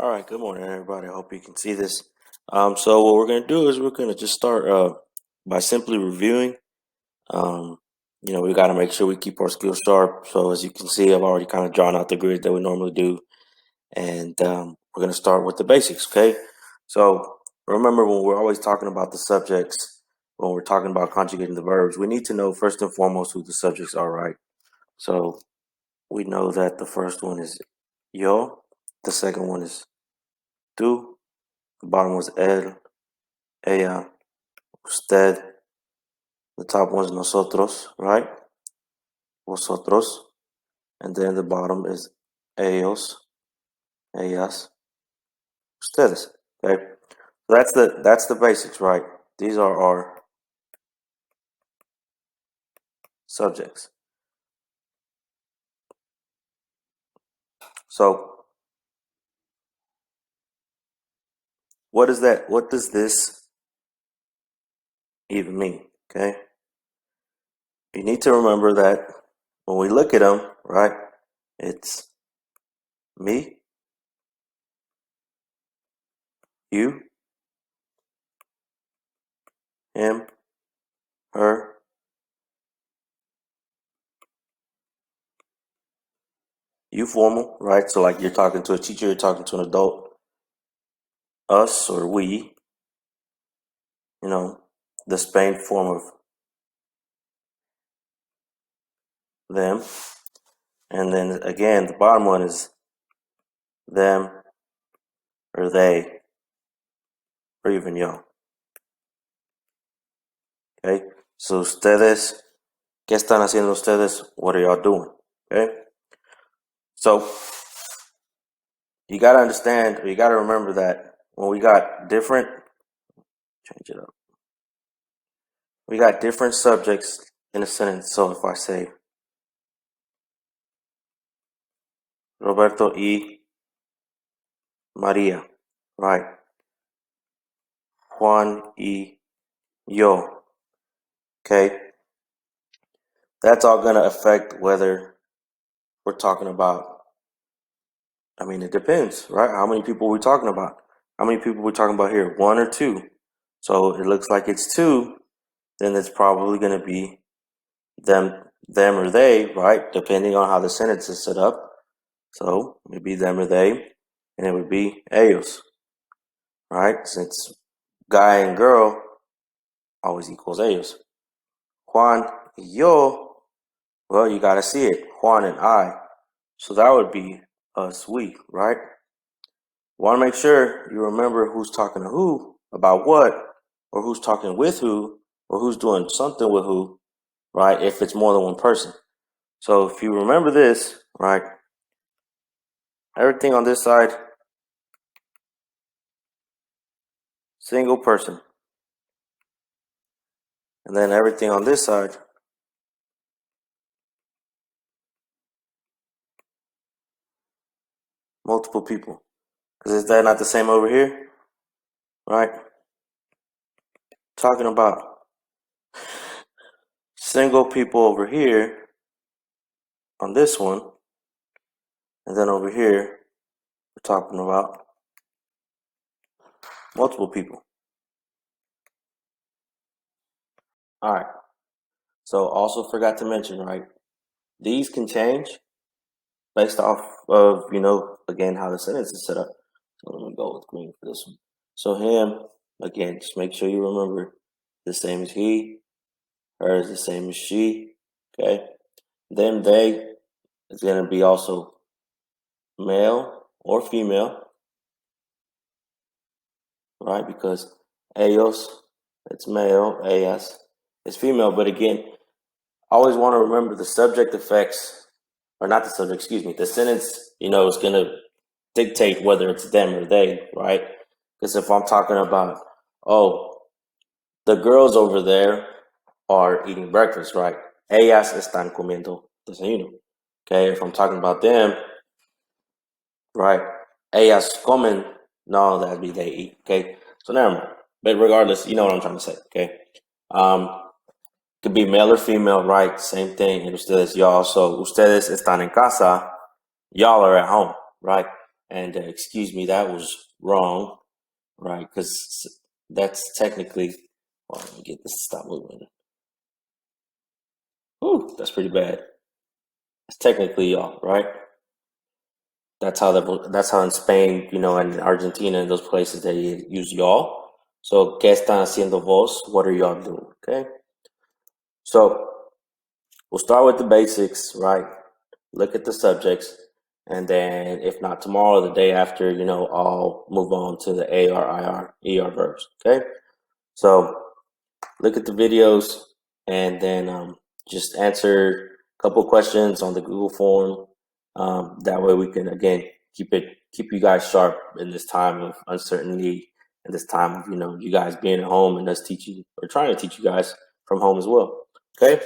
All right, good morning, everybody. I hope you can see this. So what we're going to do is we're going to just start by simply reviewing. Um, we got to make sure we keep our skills sharp. So as you can see, I've already kind of drawn out the grid that we normally do. And we're going to start with the basics, okay? So remember, when we're always talking about the subjects, when we're talking about conjugating the verbs, we need to know first and foremost who the subjects are, right? So we know that the first one is yo, the second one is tú, the bottom was él, ella, usted. The top one's nosotros, right? Vosotros. And then the bottom is ellos, ellas, ustedes. Okay. That's the basics, right? These are our subjects. So what does this even mean? Okay. You need to remember that when we look at them, right, it's me, you, him, her, you formal, right? So like you're talking to a teacher, you're talking to an adult, us or we, the Spain form of them. And then again, the bottom one is them or they or even yo. Okay? So ustedes, ¿qué están haciendo ustedes? What are y'all doing? Okay? So you gotta understand, or you gotta remember that when we got different, change it up. We got different subjects in a sentence. So if I say Roberto y María, right? Juan y yo. Okay? That's all gonna affect whether we're talking about. I mean, it depends, right? How many people are we talking about? How many people are we talking about here? One or two? So it looks like it's two. Then it's probably going to be them or they, right? Depending on how the sentence is set up. So it would be them or they, and it would be ellos, right? Since guy and girl always equals ellos. Juan y yo, well, you got to see it. Juan and I. So that would be us, we, right? Want to make sure you remember who's talking to who, about what, or who's talking with who, or who's doing something with who, right? If it's more than one person. So if you remember this, right, everything on this side, single person. And then everything on this side, multiple people. Because is that not the same over here? Right? Talking about single people over here on this one. And then over here, we're talking about multiple people. All right. So also forgot to mention, right? These can change based off of, again, how the sentence is set up. So let me go with green for this one. So him, again, just make sure you remember the same as he, her is the same as she, okay? Them, they is going to be also male or female, right? Because ellos, it's male, ellas, it's female. But again, always want to remember the subject affects, or not the subject, excuse me, the sentence, is going to dictate whether it's them or they, right? Because if I'm talking about, the girls over there are eating breakfast, right? Ellas están comiendo desayuno. Okay, if I'm talking about them, right? Ellas comen, no, that'd be they eat. Okay, so never mind. But regardless, you know what I'm trying to say. Okay, could be male or female, right? Same thing. And ustedes, y'all. So ustedes están en casa, y'all are at home, right? And excuse me, that was wrong, right? Because that's technically, well, let me get this to stop moving. Ooh, that's pretty bad. It's technically y'all, right? That's how in Spain, and Argentina and those places they use y'all. So, ¿qué están haciendo vos? What are y'all doing? Okay. So we'll start with the basics, right? Look at the subjects, and then if not tomorrow, the day after, I'll move on to the AR, IR, ER verbs. Okay. So look at the videos, and then just answer a couple questions on the Google form. That way we can again keep you guys sharp in this time of uncertainty and this time of you guys being at home and us teaching or trying to teach you guys from home as well. Okay,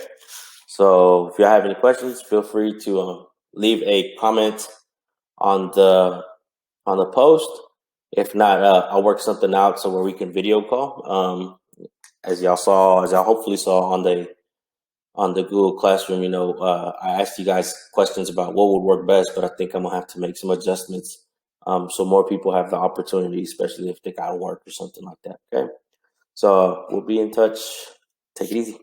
so if you have any questions, feel free to leave a comment on the post. If not, I'll work something out so where we can video call. As y'all hopefully saw on the Google Classroom, I asked you guys questions about what would work best, but I think I'm gonna have to make some adjustments so more people have the opportunity, especially if they gotta work or something like that. Okay, so we'll be in touch. Take it easy.